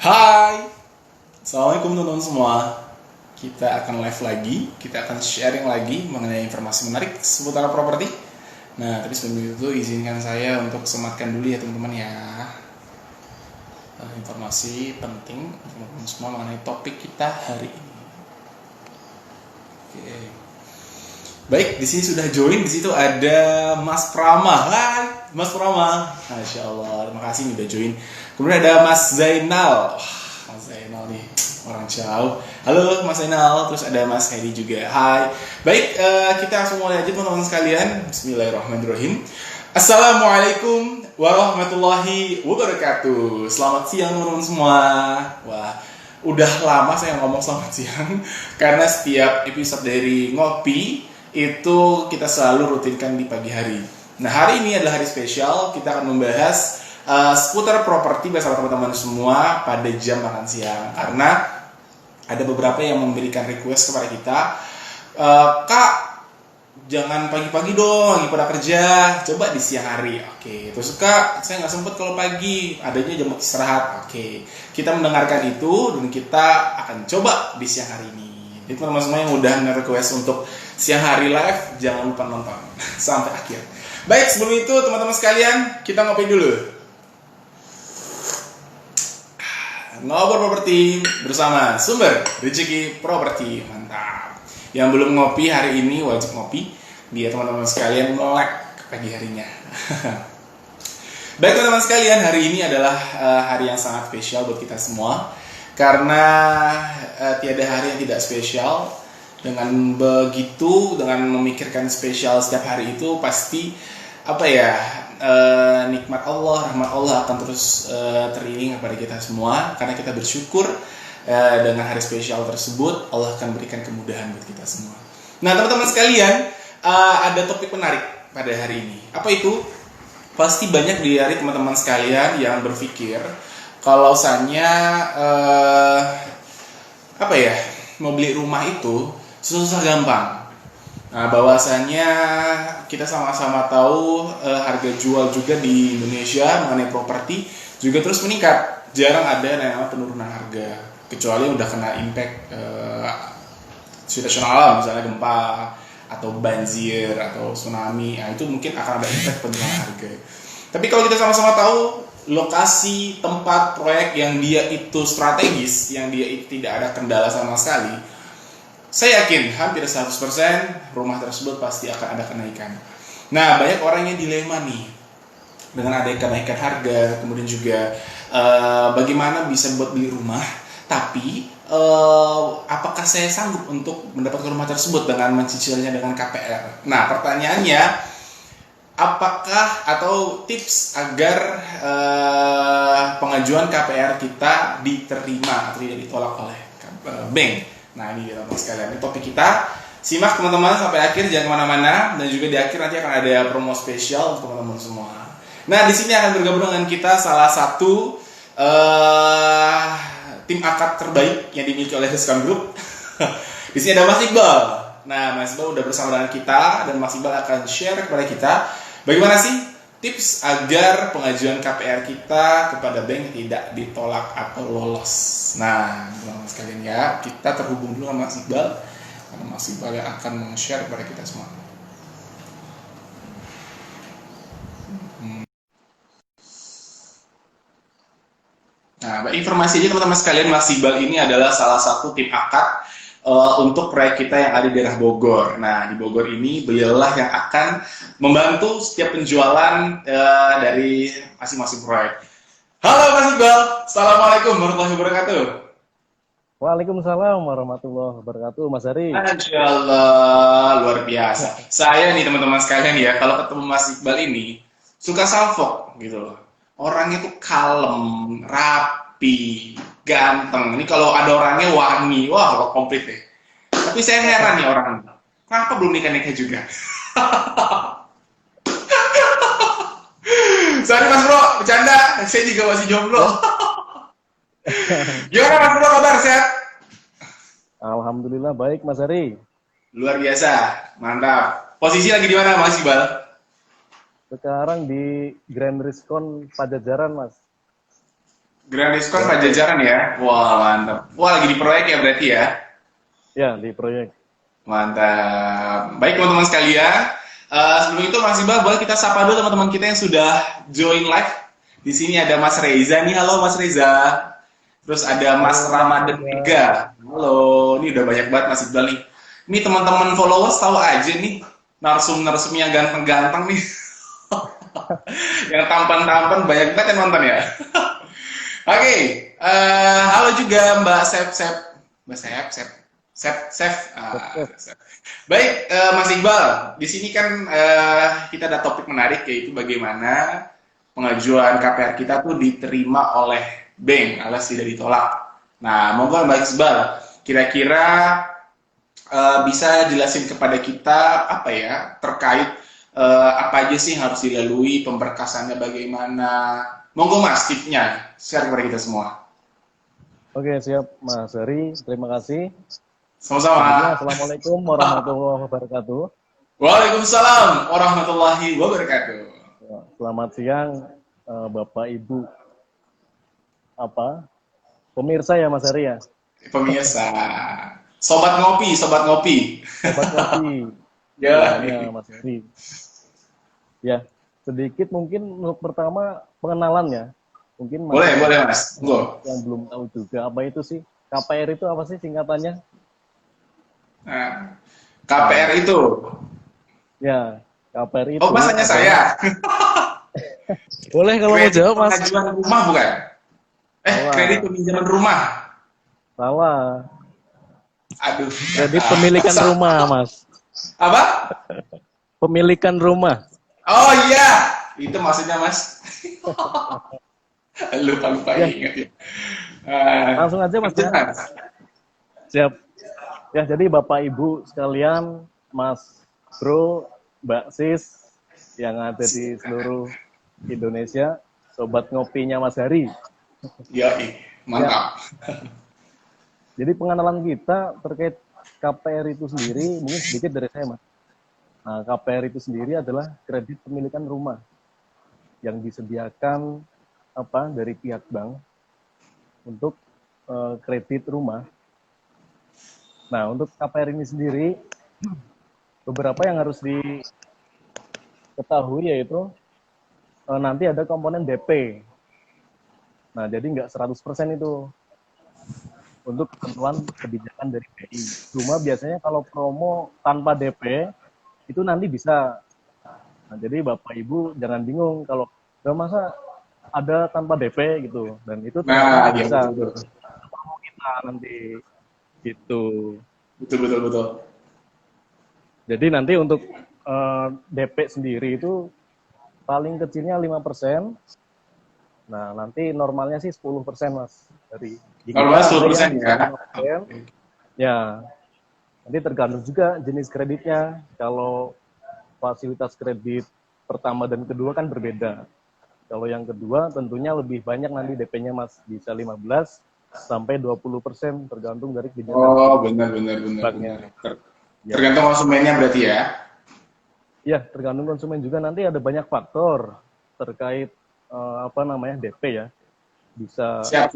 Hai, Assalamualaikum teman-teman semua. Kita akan live lagi, kita akan sharing lagi mengenai informasi menarik seputar properti. Nah, tapi sebelum itu izinkan saya untuk sematkan dulu ya teman-teman ya. Informasi penting untuk teman-teman semua mengenai topik kita hari ini. Oke. Baik, di sini sudah join. Di situ ada Mas Prama. Hai, Mas Prama. Masya Allah, terima kasih udah join. Kemudian ada Mas Zainal. Wah, Mas Zainal nih orang jauh. Halo Mas Zainal. Terus ada Mas Hedi juga. Hai. Baik, kita langsung mulai aja teman-teman sekalian. Bismillahirrahmanirrahim. Assalamualaikum warahmatullahi wabarakatuh. Selamat siang teman-teman semua. Wah, udah lama saya ngomong selamat siang karena setiap episode dari Ngopi itu kita selalu rutinkan di pagi hari. Nah, hari ini adalah hari spesial. Kita akan membahas seputar properti bersama teman-teman semua pada jam makan siang. Karena ada beberapa yang memberikan request kepada kita, Kak, jangan pagi-pagi dong, lagi pada kerja, coba di siang hari. Oke, terus Kak, saya nggak sempet kalau pagi, adanya jam istirahat. Oke, kita mendengarkan itu dan kita akan coba di siang hari ini. Jadi teman-teman semua yang udah nge-request untuk siang hari live, jangan lupa nonton sampai akhir. Baik, sebelum itu teman-teman sekalian, kita ngopi dulu. Ngobrol properti bersama sumber rezeki properti, mantap. Yang belum ngopi hari ini wajib ngopi, biar teman-teman sekalian melek ke pagi harinya. Baik teman-teman sekalian, hari ini adalah hari yang sangat spesial buat kita semua. Karena tiada hari yang tidak spesial. Dengan begitu, dengan memikirkan spesial setiap hari itu pasti nikmat Allah, rahmat Allah akan terus teriring kepada kita semua. Karena kita bersyukur dengan hari spesial tersebut, Allah akan berikan kemudahan buat kita semua. Nah teman-teman sekalian, ada topik menarik pada hari ini. Apa itu? Pasti banyak di hari teman-teman sekalian yang berpikir kalau misalnya mau beli rumah itu susah gampang. Nah, bahwasannya kita sama-sama tahu harga jual juga di Indonesia mengenai properti juga terus meningkat. Jarang ada yang namanya penurunan harga, kecuali udah kena impact situasional alam, misalnya gempa atau banjir atau tsunami. Nah, itu mungkin akan ada impact penurunan harga. Tapi kalau kita sama-sama tahu lokasi tempat proyek yang dia itu strategis, yang dia itu tidak ada kendala sama sekali, saya yakin hampir 100% rumah tersebut pasti akan ada kenaikan. Nah, banyak orang yang dilema nih dengan adanya kenaikan harga, kemudian juga bagaimana bisa buat beli rumah, tapi apakah saya sanggup untuk mendapatkan rumah tersebut dengan mencicilnya dengan KPR? Nah, pertanyaannya, apakah atau tips agar pengajuan KPR kita diterima atau tidak ditolak oleh bank? Nah, ini dia teman-teman sekalian, ini topik kita. Simak teman-teman sampai akhir, jangan kemana-mana. Dan juga di akhir nanti akan ada promo spesial untuk teman-teman semua. Nah, di sini akan bergabung dengan kita salah satu tim akad terbaik yang dimiliki oleh Huskan Group. Di sini ada Mas Iqbal. Nah, Mas Iqbal udah bersama dengan kita dan Mas Iqbal akan share kepada kita bagaimana sih tips agar pengajuan KPR kita kepada bank tidak ditolak atau lolos. Nah, teman-teman sekalian ya, kita terhubung dulu sama Mas Iqbal karena Mas Iqbal yang akan meng-share kepada kita semua. Nah, informasi aja teman-teman sekalian, Mas Iqbal ini adalah salah satu tim akad untuk proyek kita yang ada di daerah Bogor. Nah, di Bogor ini beliaulah yang akan membantu setiap penjualan dari masing-masing proyek. Halo Mas Iqbal, Assalamualaikum warahmatullahi wabarakatuh. Waalaikumsalam warahmatullahi wabarakatuh, Mas Ari. Masya Allah, luar biasa. Saya nih teman-teman sekalian ya, kalau ketemu Mas Iqbal ini, suka salfok gitu loh. Orangnya tuh kalem, rapi, ganteng. Ini kalau ada orangnya wangi, wah komplit deh. Tapi saya heran nih orang, kenapa belum nikah-nikah juga? Sorry Mas Bro, bercanda. Saya juga masih jomblo. Gimana Mas Bro, kabar sehat? Alhamdulillah baik, Mas Ari. Luar biasa, mantap. Posisi lagi di mana Mas Iqbal? Sekarang di Grand Rizkon Pajajaran, Mas. Grand Diskon Ya, Pajajaran ya. Wah, mantap. Wah, lagi di proyek ya berarti ya. ya di proyek. Mantap. Baik teman-teman sekalian, sebelum itu Mas Iqbal, boleh kita sapa dulu teman-teman kita yang sudah join live. Di sini ada Mas Reza nih, halo Mas Reza. Terus ada Halo Mas Mas Ramadan Reza. Mega, halo. Ini udah banyak banget Mas Iqbal nih. Ini teman-teman followers tahu aja nih, narsum-narsum yang ganteng-ganteng nih. Yang tampan-tampan banyak banget yang nonton ya. Oke, halo juga Mbak Mbak Sep. Sep. Baik, Mas Iqbal, di sini kan kita ada topik menarik yaitu bagaimana pengajuan KPR kita tuh diterima oleh bank alias tidak ditolak. Nah, monggo Mbak Iqbal, kira-kira bisa jelasin kepada kita apa ya terkait apa aja sih yang harus dilalui, pemberkasannya bagaimana. Monggo Mas, tipsnya share kepada kita semua. Oke, siap Mas Heri. Terima kasih. Sebelumnya, Sama-sama. Assalamualaikum warahmatullahi wabarakatuh. Waalaikumsalam warahmatullahi wabarakatuh. Ya, selamat siang, Bapak Ibu. Apa? Pemirsa ya Mas Heri ya? Pemirsa, sobat ngopi, sobat ngopi. Sobat Kopi. Ya, Namanya Mas Heri. Ya, sedikit mungkin untuk pertama pengenalannya. Mungkin Mas Heri boleh Mas. Monggo. yang belum tahu juga apa itu sih. KPR itu apa sih singkatannya? Nah, KPR itu. Ya, KPR itu Oh, Mas tanya saya. boleh kalau mau Kredit jawab Mas. pengajuan rumah bukan? Salah. Kredit peminjaman rumah. Salah. Aduh. Kredit pemilikan rumah, Mas. Apa? Pemilikan rumah. Oh iya, itu maksudnya Mas. Lupa Ya, ingat ya. langsung aja Mas ya. Mas. Siap. Ya, jadi Bapak Ibu sekalian, Mas Bro, Mbak Sis yang ada di seluruh Indonesia, sobat ngopinya Mas Hari. Ya, Ya, mantap. jadi pengenalan kita terkait KPR itu sendiri mungkin sedikit dari saya, Mas. Nah, KPR itu sendiri adalah kredit pemilikan rumah yang disediakan dari pihak bank untuk kredit rumah. Nah, untuk KPR ini sendiri beberapa yang harus diketahui yaitu nanti ada komponen DP. Nah, jadi nggak 100% itu untuk ketentuan kebijakan dari BI. Cuma biasanya kalau promo tanpa DP itu nanti bisa. Nah, jadi Bapak Ibu jangan bingung kalau nggak masa ada tanpa DP gitu, dan itu ternyata Nah, ya bisa betul. promo kita nanti gitu. Betul. Jadi nanti untuk DP sendiri itu paling kecilnya 5%. Nah, nanti normalnya sih 10% Mas. Dari di kita Normalnya ada 10% yang ya. 5%. Ya, nanti tergantung juga jenis kreditnya. Kalau fasilitas kredit pertama dan kedua kan berbeda. Kalau yang kedua tentunya lebih banyak nanti DP-nya Mas, bisa 15 sampai 20% tergantung dari kebijakan Oh, benar. banknya. Ya. Tergantung konsumennya berarti ya. Ya, tergantung konsumen juga, nanti ada banyak faktor terkait DP ya. Bisa Siap.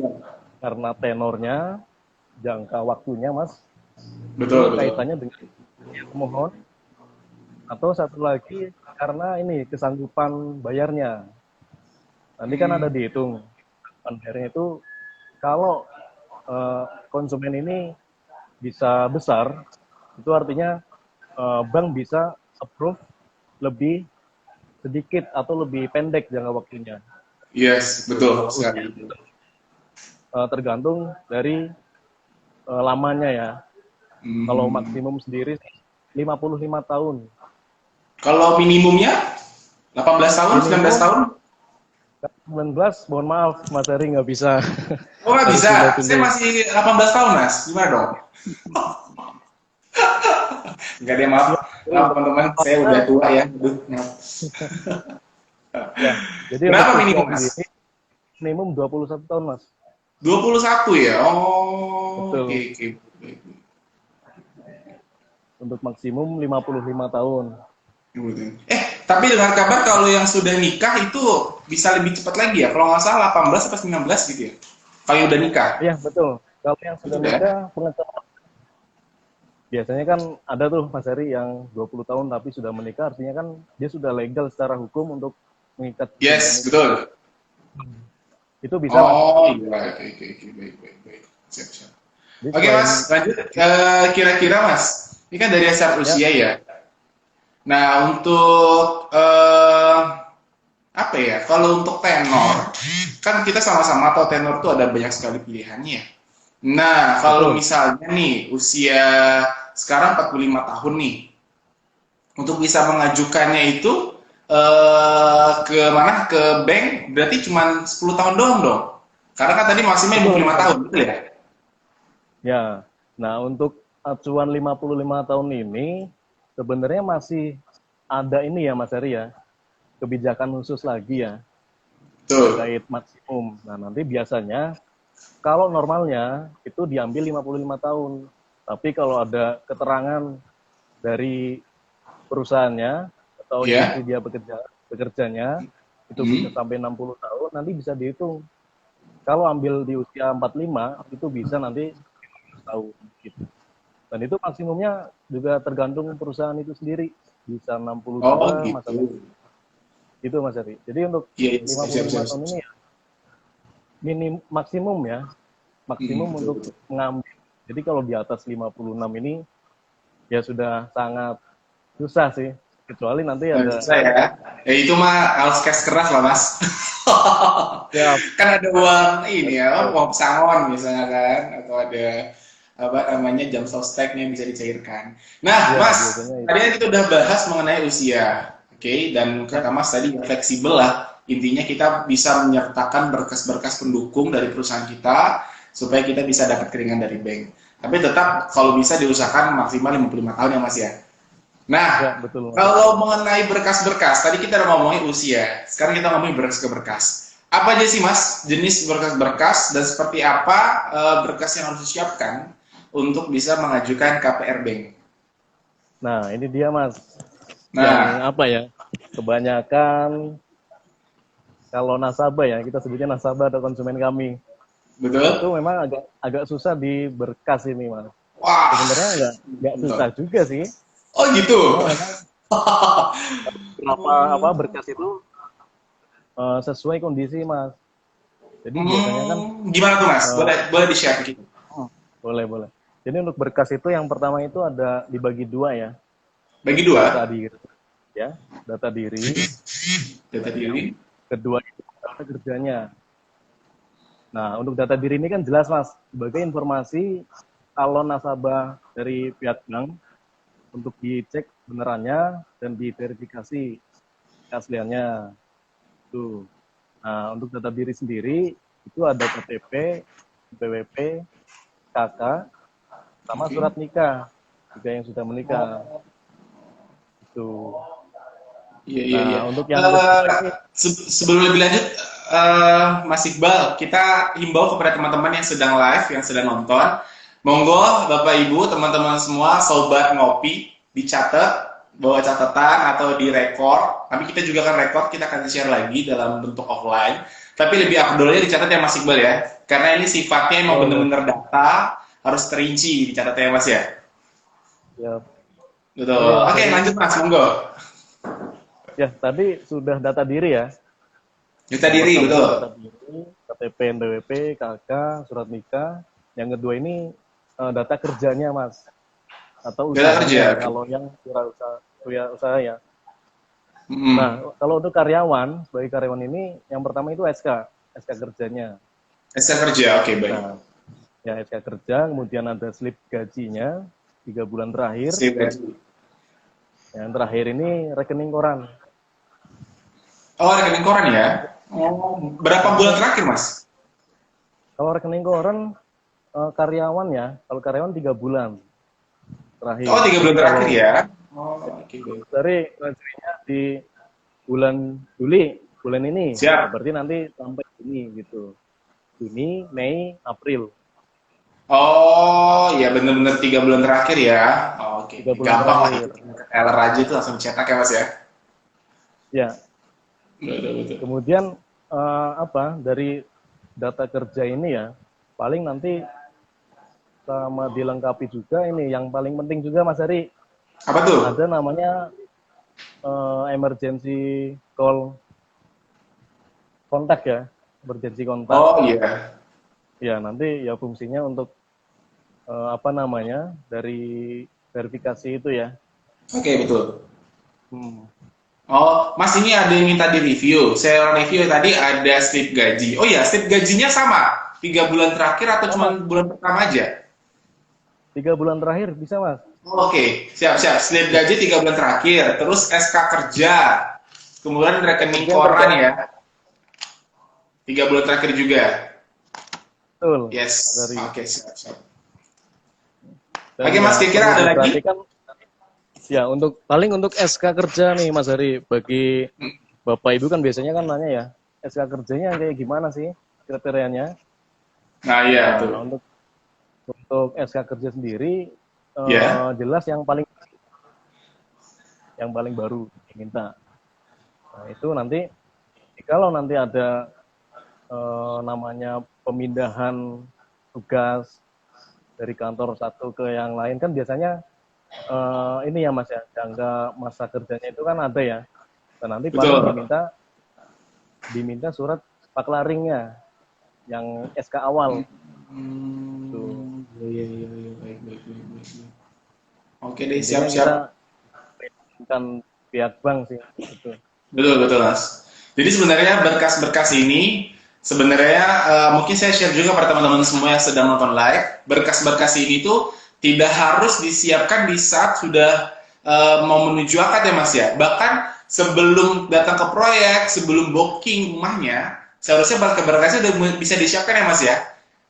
karena tenornya, jangka waktunya Mas, Betul. kaitannya dengan pemohon, atau satu lagi karena ini kesanggupan bayarnya. Nanti kan ada dihitung bayarnya itu, kalau konsumen ini bisa besar, itu artinya bank bisa approve lebih sedikit atau lebih pendek jangka waktunya. Yes, betul Kalau sekali. tergantung dari lamanya ya. Kalau maksimum sendiri 55 tahun. Kalau minimumnya 18 tahun, 19 tahun? 19, mohon maaf Mas Heri nggak bisa. Oh, nggak Harus bisa. tunda-tunda. Saya masih 18 tahun, Mas. Gimana dong? Enggak deh, maaf. Maaf, teman-teman. Saya udah tua ya. Aduh, maaf. Ya, jadi Berapa untuk minimum, usia Mas? sendiri, minimum 21 tahun Mas. 21 ya? Oh, Betul. oke. Untuk maksimum 55 tahun. Tapi dengar kabar kalau yang sudah nikah itu bisa lebih cepat lagi ya. Kalau nggak salah 18 atau 19 gitu ya. Kalau yang udah nikah. Iya, betul. Kalau yang sudah Betul ya? nikah, pengetahuan biasanya kan ada tuh Mas Heri yang 20 tahun tapi sudah menikah, artinya kan dia sudah legal secara hukum untuk mengikat pernikahan Yes, itu. betul. Itu bisa Mas. Oh iya, oke, baik, baik, baik. Siap, siap. Jadi Oke selain Mas, lanjut. Kira-kira Mas, ini kan dari asal ya, usia ya. Nah, untuk apa ya? Kalau untuk tenor, kan kita sama-sama tahu tenor itu ada banyak sekali pilihannya. Nah, kalau betul. misalnya nih usia sekarang 45 tahun nih, untuk bisa mengajukannya itu ke mana? Ke bank berarti cuma 10 tahun doang dong. Karena kan tadi maksimal Betul 55 Mas Heri. tahun, betul ya? Ya. Nah, untuk acuan 55 tahun ini sebenarnya masih ada ini ya Mas Heri ya, kebijakan khusus lagi ya Betul. terkait maksimum. Nah, nanti biasanya kalau normalnya itu diambil 55 tahun. Tapi kalau ada keterangan dari perusahaannya atau industri Ya. dia bekerjanya itu bisa Hmm. sampai 60 tahun, nanti bisa dihitung. Kalau ambil di usia 45 itu bisa nanti 15 tahun gitu. Dan itu maksimumnya juga tergantung perusahaan itu sendiri. Bisa Oh 62 masa gitu. itu Mas Ari. Jadi untuk Iya, siap, siap, 55 siap, tahun siap. ini ya maksimum ya, maksimum Betul, untuk betul. mengambil. Jadi kalau di atas 56 ini ya sudah sangat susah sih. Kecuali nanti Nah, ada susah ya. Ya itu mah harus cash keras lah mas. ya Kan ada uang ini ya, betul. uang pesangon misalnya kan, atau ada apa namanya jam sosteknya bisa dicairkan. Nah Ya mas, biasanya tadi itu. kan kita udah bahas mengenai usia, oke? Dan Ya, kata mas tadi fleksibel lah. Intinya kita bisa menyertakan berkas-berkas pendukung dari perusahaan kita supaya kita bisa dapat keringan dari bank. Tapi tetap kalau bisa diusahakan maksimal 55 tahun ya mas ya. ya Nah, betul Mas Ari. kalau mengenai berkas-berkas, tadi kita udah ngomongin usia, sekarang kita ngomongin berkas ke berkas. Apa aja sih mas jenis berkas-berkas dan seperti apa berkas yang harus disiapkan untuk bisa mengajukan KPR Bank? Nah, ini dia Mas. Yang Nah, apa ya? Kebanyakan kalau nasabah ya, kita sebutnya nasabah atau konsumen kami. Itu betul? memang agak agak susah di berkas ini, Mas. Wah, Sebenarnya nggak susah betul. juga sih. Oh gitu. Cuma memang beberapa apa berkas itu sesuai kondisi, Mas. Jadi biasanya kan Gimana tuh mas? eh, Boleh, boleh di-share gitu. boleh boleh. Jadi untuk berkas itu yang pertama itu ada dibagi dua ya, Bagi data dua, diri ya, data diri. data diri. Kedua itu data kerjanya. Nah, untuk data diri ini kan jelas Mas, sebagai informasi kalau nasabah dari pihak bank untuk dicek benerannya dan diverifikasi keasliannya. Itu. Nah, untuk data diri sendiri itu ada KTP, PWP, KK, sama Oke. surat nikah jika yang sudah menikah. Itu. Iya, iya, iya. Nah, untuk yang kedua ini Sebelum lebih lanjut, Mas Iqbal, kita himbau kepada teman-teman yang sedang live, yang sedang nonton, monggo Bapak Ibu, teman-teman semua, sobat ngopi, dicatat, bawa catatan atau direkord. Tapi kita juga akan record, kita akan share lagi dalam bentuk offline. Tapi lebih afdolnya dicatat ya Mas Iqbal ya, karena ini sifatnya emang oh, bener-bener data, harus terinci dicatat ya Mas ya. ya. Betul. Oke, Mas Oke, Heri. lanjut Mas, monggo. Ya, tadi sudah data diri ya. Data Yang diri, pertama itu betul. data diri, KTP, NPWP, KK, surat nikah. Yang kedua ini data kerjanya, Mas, atau Data usahanya kerja. kalau yang usaha ya. Hmm. Nah, kalau untuk karyawan, sebagai karyawan ini yang pertama itu SK kerjanya. SK kerja, oke baik. Nah, ya SK kerja, kemudian ada slip gajinya 3 bulan terakhir. Sip gaji. Yang terakhir ini rekening koran. Oh, rekening koran ya? Oh, berapa Nah, bulan ini terakhir, Mas? kalau rekening koran karyawan ya, kalau karyawan 3 bulan Oh, terakhir. 3 bulan Jadi terakhir kalau ya? Oh, oke baik. dari ngajuinnya di bulan Juli, bulan ini, ya Siap. berarti nanti sampai Juni gitu. Juni, Mei, April, Oh, ya bener-bener 3 bulan terakhir ya? Oh, oke. 3 bulan Gampang lah itu. terakhir. Teller aja itu langsung cetak ya, Mas ya? Ya, Betul. Kemudian dari data kerja ini ya, paling nanti sama dilengkapi juga ini yang paling penting juga Mas Ari, Apa tuh? ada namanya emergency call kontak ya, emergency kontak. Oh iya. Ya nanti ya fungsinya untuk dari verifikasi itu ya. Oke, betul. Hmm. Oh, Mas ini ada yang minta di review. Saya review tadi ada slip gaji. Oh iya, slip gajinya sama. 3 bulan terakhir atau cuma Sama bulan pertama aja? 3 bulan terakhir bisa Mas. Oh, oke, siap-siap. Slip gaji 3 bulan terakhir. Terus SK kerja. Kemudian rekening Kemudian koran kerja. ya. 3 bulan terakhir juga. Betul. Yes. Dari Oke, siap-siap. dan Oke, Mas, ya kira-kira perlu ada lagi? diperhatikan ya paling untuk SK kerja nih Mas Hari bagi Bapak Ibu kan biasanya kan nanya ya SK kerjanya kayak gimana sih kriterianya. Nah, iya, Nah, tuh. untuk SK kerja sendiri Ya, jelas yang paling baru diminta. Nah, itu nanti kalau nanti ada namanya pemindahan tugas dari kantor satu ke yang lain kan biasanya ini ya Mas ya, jangka masa kerjanya itu kan ada ya. Dan nanti paling betul. diminta surat paklaringnya yang SK awal tuh. Iya, iya, iya, baik, baik, baik, baik. Oke deh, Intinya siap-siap. kita kan pihak bank sih itu. Betul, betul, Mas. Jadi sebenarnya berkas-berkas ini sebenarnya mungkin saya share juga pada teman-teman semua yang sedang nonton live. Berkas-berkas ini tuh tidak harus disiapkan di saat sudah mau menuju akad ya, Mas ya. Bahkan sebelum datang ke proyek, sebelum booking rumahnya, seharusnya berkas-berkasnya udah bisa disiapkan ya, Mas ya.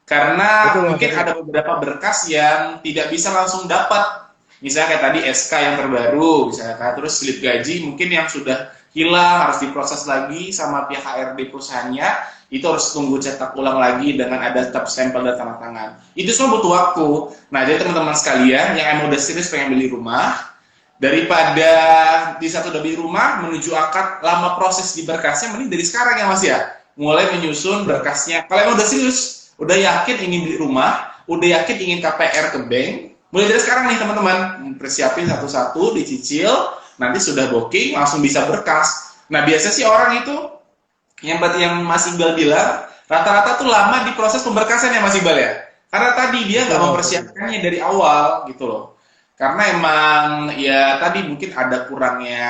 Karena Betul Mas mungkin Ari. ada beberapa berkas yang tidak bisa langsung dapat. Misalnya kayak tadi SK yang terbaru, misalnya terus slip gaji mungkin yang sudah hilang harus diproses lagi sama pihak HRD perusahaannya, itu harus tunggu cetak ulang lagi dengan ada stempel dan tanda tangan. Itu semua butuh waktu. Nah, jadi teman-teman sekalian yang emang udah serius pengen beli rumah, daripada di satu udah beli rumah menuju akad lama proses di berkasnya, mending dari sekarang ya Mas ya, mulai menyusun Ya, berkasnya. Kalau emang udah serius, udah yakin ingin beli rumah, udah yakin ingin KPR ke bank, mulai dari sekarang nih teman-teman, persiapin satu-satu, dicicil, nanti sudah booking langsung bisa berkas. Nah biasa sih orang itu yang berarti yang Mas Iqbal bilang rata-rata tuh lama di proses pemberkasan ya Mas Iqbal ya, karena tadi dia nggak betul Mas Ari. mempersiapkannya dari awal gitu loh. Karena emang ya tadi mungkin ada kurangnya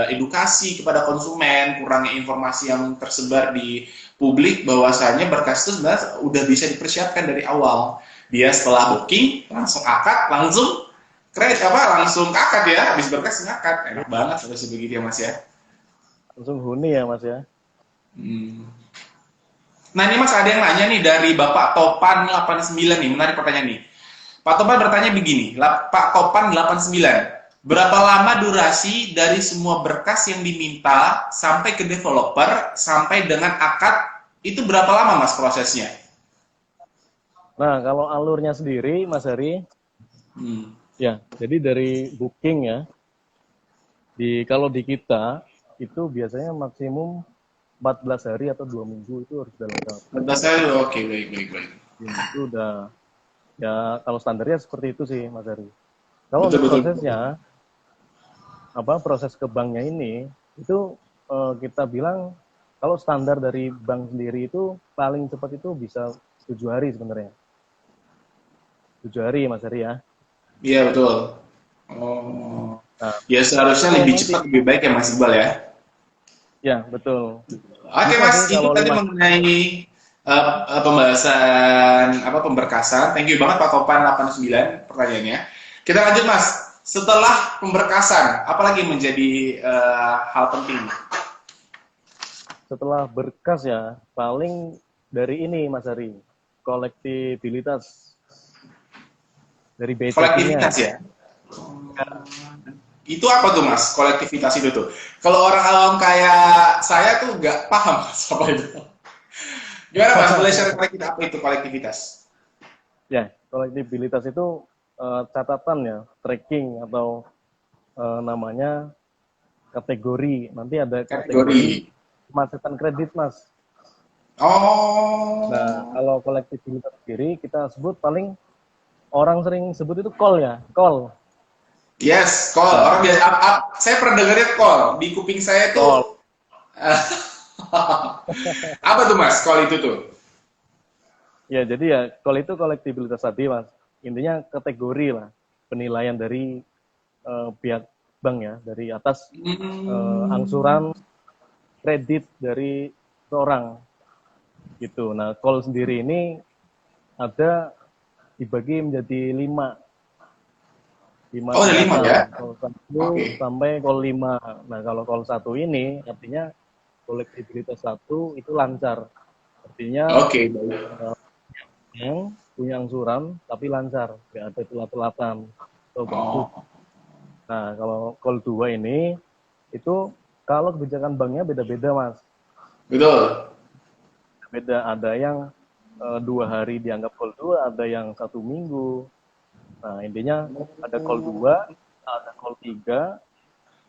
edukasi kepada konsumen, kurangnya informasi yang tersebar di publik bahwasanya berkas itu sebenarnya udah bisa dipersiapkan dari awal. Dia setelah booking langsung akad, langsung kredit langsung akad ya, habis berkas ngakad. Enak banget harus begitu ya Mas ya. Langsung huni ya Mas ya. Hmm. Nah ini Mas ada yang nanya nih dari Bapak Topan 89 nih, menarik pertanyaan nih. Pak Topan bertanya begini, Pak Topan 89, berapa lama durasi dari semua berkas yang diminta sampai ke developer, sampai dengan akad, itu berapa lama Mas prosesnya? Nah, kalau alurnya sendiri Mas Hari, Hmm. ya, jadi dari booking ya, kalau di kita itu biasanya maksimum 14 hari atau 2 minggu itu harus sudah lengkap. Saya oke, baik, baik, baik. Ya, itu udah ya kalau standarnya seperti itu sih Mas Ari. Kalau Betul, untuk betul, betul. prosesnya proses ke banknya ini itu kita bilang kalau standar dari bank sendiri itu paling cepat itu bisa 7 hari sebenarnya. 7 hari Mas Ari ya. Iya, betul. Oh. Nah, Ya tapi seharusnya kalau lebih nanti cepat, lebih baik ya Mas Iqbal ya. ya betul. Oke Bisa sih Mas, itu kalau tadi 5. mengenai pembahasan pemberkasan. Thank you banget Pak Topan 89 pertanyaannya. Kita lanjut Mas. Setelah pemberkasan, apalagi menjadi hal penting? Setelah berkas ya, paling dari ini Mas Ari, kolektibilitas dari BTP-nya. Kolektivitas ya. Itu apa tuh Mas? Kolektivitas itu tuh. Kalau orang awam kayak saya tuh nggak paham Mas, apa itu. Gimana Mas? Boleh share kita apa itu kolektivitas? Ya, kolektibilitas itu catatan ya, tracking atau namanya kategori. Nanti ada Kategori. kategori kemacetan kredit, Mas. Nah, Oh, kalau kolektibilitas sendiri kita sebut paling orang sering sebut itu call ya, call. yes, call. Orang Nah, biasa, saya pernah dengarnya call. Di kuping saya call. tuh, apa tuh mas, call itu tuh? Ya, jadi ya call itu kolektibilitas tadi, Mas. Intinya kategori lah penilaian dari pihak bank ya, dari atas Hmm. angsuran kredit dari seorang gitu. Nah, call sendiri ini ada dibagi menjadi lima Oh, ada 5 ya? tingkatan, call 1 Oke. sampai call 5. Nah, kalau call 1 ini artinya kolektibilitas 1 itu lancar. Artinya Oke, baik. yang punya angsuran tapi lancar, nggak ada telat-telatan atau gambut. Oh, Nah, kalau call 2 ini itu kalau kebijakan banknya beda-beda, Mas. betul. Beda, ada yang 2 hari dianggap call 2, ada yang 1 minggu. Nah, intinya ada call 2, ada call 3,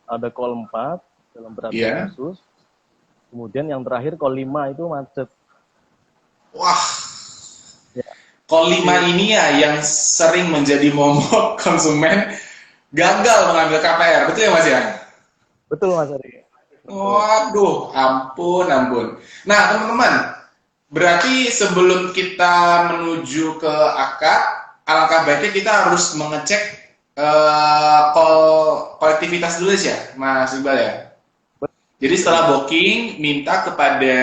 ada call 4 dalam beberapa Iya. kasus. Kemudian yang terakhir call 5 itu macet. Wah, Ya, call 5 jadi ini ya yang sering menjadi momok konsumen gagal mengambil KPR. Betul ya Mas ya? betul Mas Ari. Betul. Waduh, ampun, ampun. Nah, teman-teman, berarti sebelum kita menuju ke akad, alangkah baiknya kita harus mengecek kolektivitas dulu ya, Mas Iqbal ya. Jadi setelah Betul. booking, minta kepada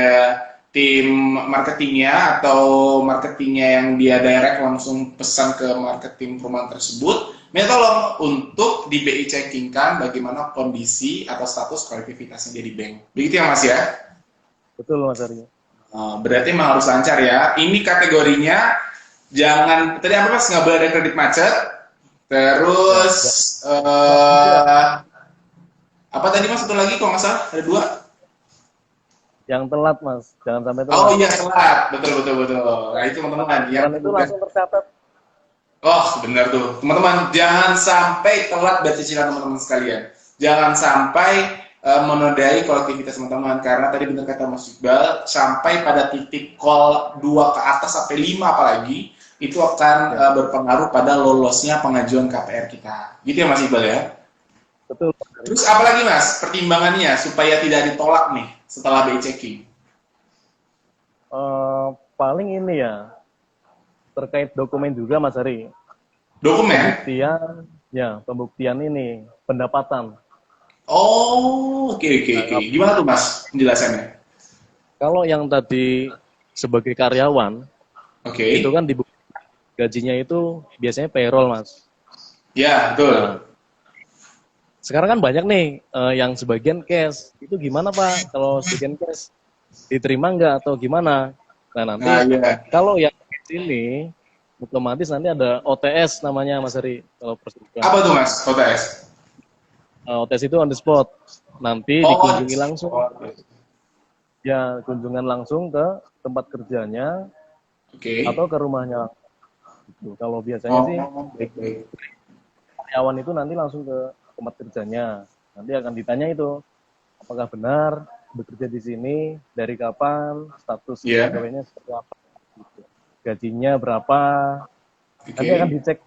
tim marketingnya atau marketingnya yang dia direct langsung pesan ke marketing perumahan tersebut, minta tolong untuk di BI checkingkan bagaimana kondisi atau status kolektivitasnya dia di bank. Begitu ya Mas ya? Betul Mas Ari. Berarti memang harus lancar ya. Ini kategorinya jangan tadi apa Mas nggak boleh ada kredit macet. Ya, Terus enggak. Juga eh, apa tadi Mas satu lagi kalau nggak salah ada dua. yang telat Mas, jangan sampai Oh telat. iya telat, betul betul betul. Nah itu teman-teman yang Angsuran itu bukan. langsung tercatat. Oh benar tuh teman-teman jangan sampai telat bayar cicilan teman-teman sekalian. Jangan sampai menodai kolektivitas teman-teman karena tadi benar kata Mas Iqbal sampai pada titik call 2 ke atas sampai 5 apalagi itu akan Ya, berpengaruh pada lolosnya pengajuan KPR kita. Gitu ya Mas Iqbal ya. betul Mas Ari. Terus apalagi Mas pertimbangannya supaya tidak ditolak nih setelah BI checking? Paling ini ya terkait dokumen juga Mas Ari. Dokumen? Pembuktian, ya pembuktian ini pendapatan. Oh, oke oke Nah, oke. Gimana tuh Mas penjelasannya? kalau yang tadi sebagai karyawan itu Oke. kan gajinya itu biasanya payroll Mas. Ya, Nah, betul. sekarang kan banyak nih yang sebagian cash. Itu gimana Pak? Kalau sebagian cash diterima nggak atau gimana? Nah Nah, nanti iya. kalau yang cash ini otomatis nanti ada OTS namanya Mas Ari kalau perseroan. Apa tuh Mas, OTS? OTS itu on the spot. Nanti Oh, dikunjungi langsung, ya kunjungan langsung ke tempat kerjanya atau oke. ke rumahnya. Gitu. Kalau biasanya sih Oh, baik-baik. karyawan itu nanti langsung ke tempat kerjanya. Nanti akan ditanya itu apakah benar bekerja di sini, dari kapan, status Iya, pegawainya seperti apa, gitu. Gajinya berapa, nanti akan oke. dicek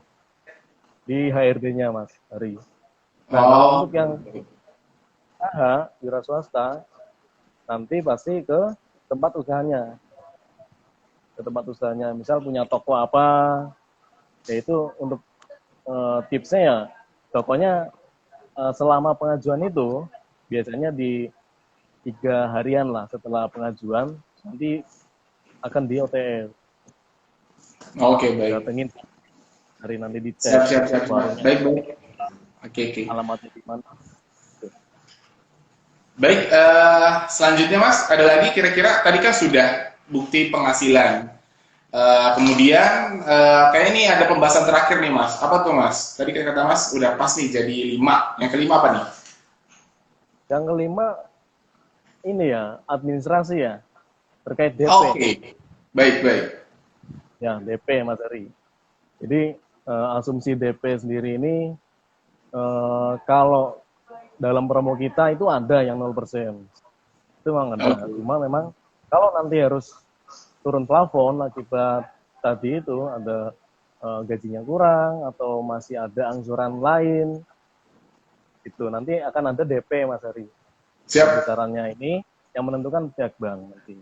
di HRD-nya Mas Hari. Nah kalau Oh, untuk yang usaha, wira swasta, nanti pasti tempat usahanya, ke tempat usahanya. Misal punya toko apa, yaitu untuk tipsnya ya, tokonya selama pengajuan itu, biasanya di 3 harian lah setelah pengajuan, nanti akan di OTS. oke, baik. Datengin hari nanti dicek Siap, siap, siap, siap. warungnya, Baik, baik. Oke, oke. alamatnya di mana. Baik, selanjutnya Mas, ada lagi kira-kira tadi kan sudah bukti penghasilan. Kemudian kayak ini ada pembahasan terakhir nih Mas. Apa tuh Mas? Tadi kata Mas udah pas nih jadi 5. Yang kelima apa nih? Yang kelima ini ya administrasi ya terkait DP. Oke. Baik, baik. Ya DP Mas Ari. Jadi asumsi DP sendiri ini kalau dalam promo kita itu ada yang 0%. Itu memang ada. Cuma memang kalau nanti harus turun plafon akibat tadi itu ada gajinya kurang atau masih ada angsuran lain, itu nanti akan ada DP Mas Ari. Siap. Besarannya ini yang menentukan pihak bank nanti.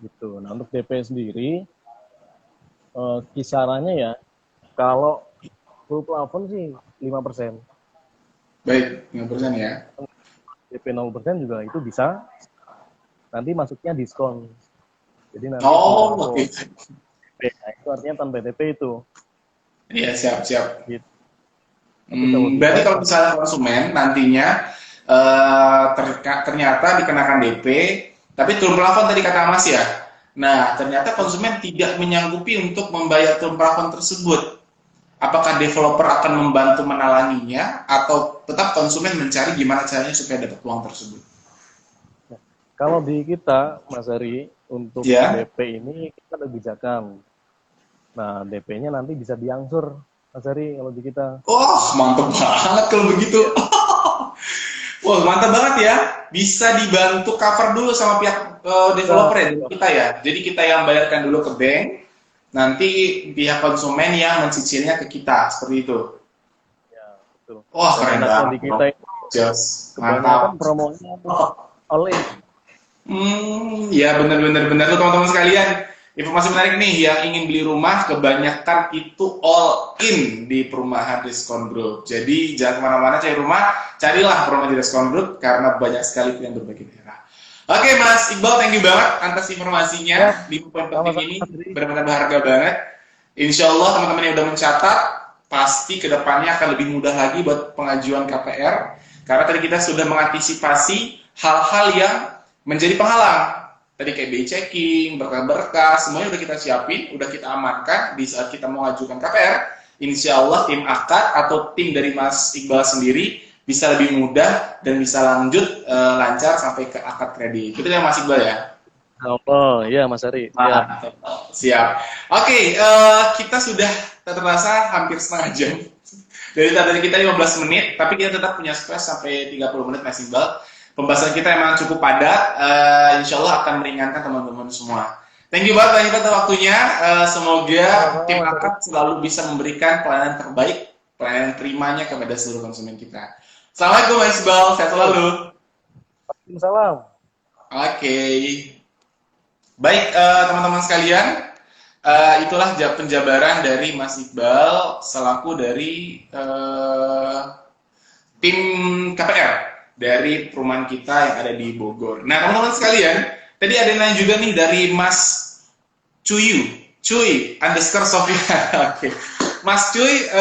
Gitu. Nah untuk DP sendiri kisarannya ya kalau full plafon sih 5%. Baik, 5% ya. DP 0% juga itu bisa nanti masuknya diskon. Jadi nanti Oke. nah, itu artinya tanpa DP itu. Iya, siap. Gitu. Berarti kalau misalnya konsumen nantinya ternyata dikenakan DP, tapi turun plafon tadi kata Mas ya. Nah, ternyata konsumen tidak menyanggupi untuk membayar turun plafon tersebut. Apakah developer akan membantu menalanginya atau tetap konsumen mencari gimana caranya supaya dapat uang tersebut? Kalau di kita, Mas Ari, untuk DP ini kita ada kebijakan. Nah, DP-nya nanti bisa diangsur, Mas Ari, kalau di kita. Oh, mantap banget kalau begitu. Wah, mantap banget ya. Bisa dibantu cover dulu sama pihak developer ya, kita ya. Jadi kita yang bayarkan dulu ke bank, nanti pihak konsumen yang mencicilnya ke kita, seperti itu. Ya, betul. Wah, keren banget. Di kita itu kebanyakan promonya all in. Ya benar tuh teman-teman sekalian. Informasi menarik nih, yang ingin beli rumah kebanyakan itu all in di Perumahan Diskon Group. Jadi jangan kemana-mana cari rumah, carilah Perumahan Diskon Group karena banyak sekali pilihan berbagai daerah. Oke Mas Iqbal, thank you banget atas informasinya di poin penting ini, benar-benar berharga banget. Insya Allah teman-teman yang udah mencatat, pasti kedepannya akan lebih mudah lagi buat pengajuan KPR, karena tadi kita sudah mengantisipasi hal-hal yang menjadi penghalang. Tadi kayak BI checking, berkas-berkas, semuanya udah kita siapin, udah kita amankan di saat kita mau ajukan KPR. Insya Allah tim akad atau tim dari Mas Iqbal sendiri bisa lebih mudah dan bisa lanjut lancar sampai ke akad kredit. Betul ya Mas Iqbal ya? Oh iya Mas Ari. Siap. Oke, kita sudah terasa hampir setengah jam. Dari tadi kita 15 menit, tapi kita tetap punya space sampai 30 menit Mas Iqbal. Pembahasan kita emang cukup padat, insya Allah akan meringankan teman-teman semua. Thank you banget atas waktunya, semoga tim akad selalu bisa memberikan pelayanan terbaik, pelayanan terimanya kepada seluruh konsumen kita. Assalamualaikum Mas Iqbal, sehat selalu. Waalaikumsalam. Oke. Baik teman-teman sekalian, itulah penjabaran dari Mas Iqbal selaku dari tim KPR dari perumahan kita yang ada di Bogor. Nah teman-teman sekalian, tadi ada yang nanya juga nih dari Mas Cuy _Sofia. Oke. Mas Cuy,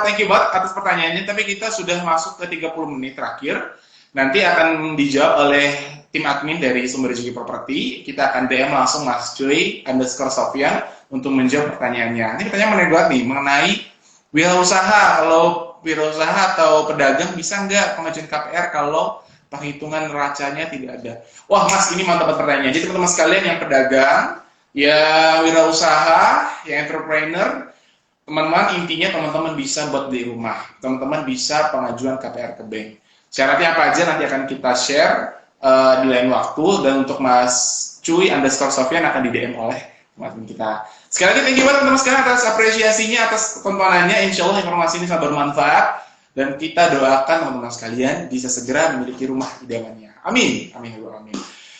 thank you banget atas pertanyaannya, tapi kita sudah masuk ke 30 menit terakhir. Nanti akan dijawab oleh tim admin dari Sumber Rezeki Properti. Kita akan DM langsung Mas Cuy _Sofia untuk menjawab pertanyaannya. Ini pertanyaan menarik banget nih, mengenai wirausaha. Kalau wirausaha atau pedagang bisa nggak pengajuan KPR kalau perhitungan neracanya tidak ada? Wah Mas, ini mantap pertanyaan. Jadi teman-teman sekalian yang pedagang, ya wirausaha, ya entrepreneur, teman-teman intinya teman-teman bisa buat di rumah. Teman-teman bisa pengajuan KPR ke bank. Syaratnya apa aja nanti akan kita share di lain waktu, dan untuk Mas Cuy _Sofian akan di DM oleh teman-teman kita. Sekali lagi thank you banget teman-teman sekalian atas apresiasinya, atas tontonannya. Insya Allah informasi ini sangat bermanfaat, dan kita doakan teman-teman sekalian bisa segera memiliki rumah idamannya. Amin. Amin.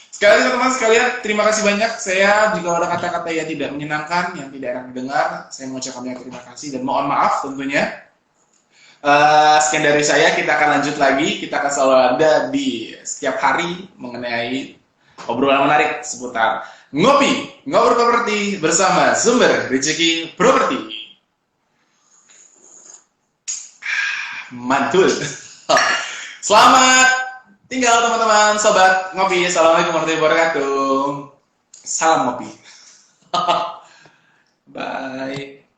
Sekali lagi teman-teman sekalian, terima kasih banyak. Saya jika ada kata-kata yang tidak menyenangkan, yang tidak enak didengar, saya mengucapkan banyak terima kasih dan mohon maaf tentunya. Sekian dari saya, kita akan lanjut lagi. Kita akan selalu ada di setiap hari mengenai obrolan menarik seputar ngobrol properti bersama Sumber Rezeki Properti. Mantul. Selamat tinggal teman-teman, sobat ngopi. Assalamualaikum warahmatullahi wabarakatuh. Salam ngopi. Bye.